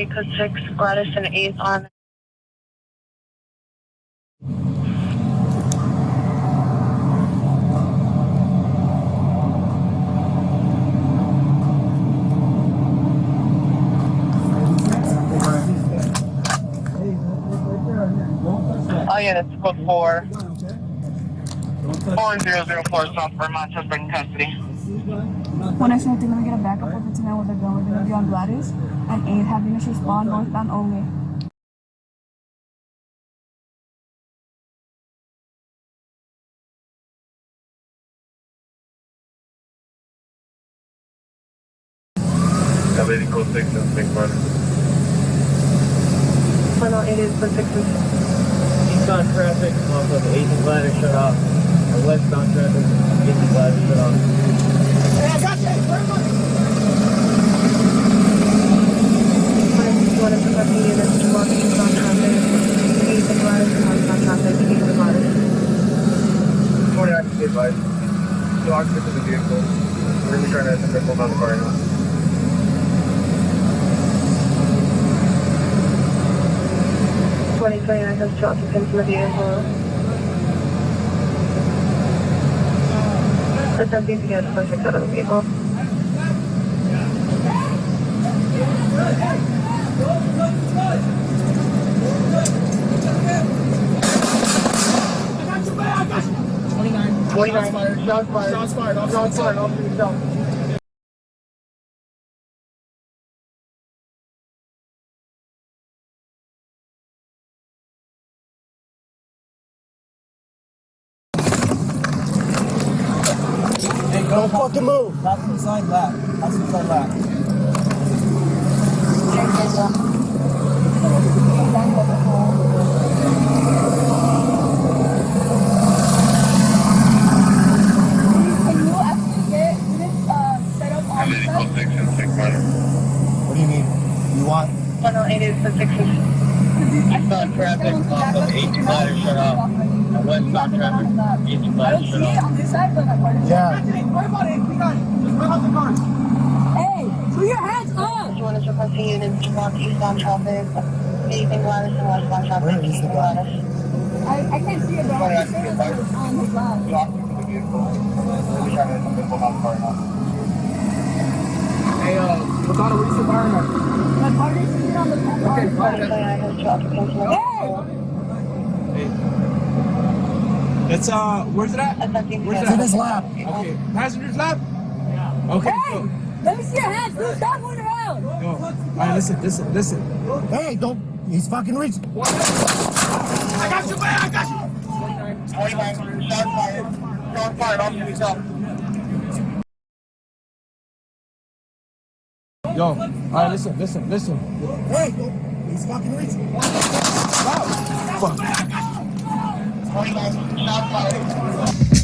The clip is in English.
8 code 6, Gladys and 8 on. Oh yeah, that's code 4. 4004 South Vermont has been in custody. When I say they're gonna get a backup over to know where they're going, they're gonna be on Gladys and 8 having us respond northbound only. Lady code 6 and 6 running. 108 is code 6 and 6. Eastbound traffic off of 8 and Gladys shut off. Or westbound traffic, 8 and Gladys shut off. Hey, I got you! Where am I? One of the parking units to walk eastbound traffic. 8 and Gladys and westbound traffic, 8 and Gladys. 20 active advice. No occupants of the vehicle. We're going to be trying to pull down the car now. 2029 has 2 occupants in the vehicle. Attempting to get the subject out of the vehicle. Shots fired. Shots fired. Shots fired. Off to yourself. Don't fucking move. That's inside that. That's inside that. Can you actually get this set up on Lady code 6 and 6 running. What do you mean? You want? 108 is code 6 and 6. Eastbound traffic off of 8 and Gladys shut off. And westbound traffic, 8 and I Gladys don't shut see it off. on this side, but I'm Yeah. What about it? We got it. What about the car? Hey, put your hands up! One is requesting units to walk eastbound traffic. 8 and Gladys and westbound traffic, Where is 8 the and guy? Gladys. I can't see it, but I'm just saying it's on his lap. No occupants of the vehicle. We're going to be trying to pull down the car now. Hey, Madonna, what is the environment? My partner's sitting on the back. Okay, fine. 2029 has 2 occupants in the vehicle. It's where's it at? Attempting to Where's get that? In his lap. Okay, passenger's lap. Yeah. Okay. Hey, let me see your hands. Dude, stop moving around. Yo, all right, listen. Hey, don't. He's fucking reaching. I got you, man. I got you. 29. Shots fired. Shots fired. Off to yourself. Yo, all right, listen. Hey, he's fucking reaching. 29. Shots fired.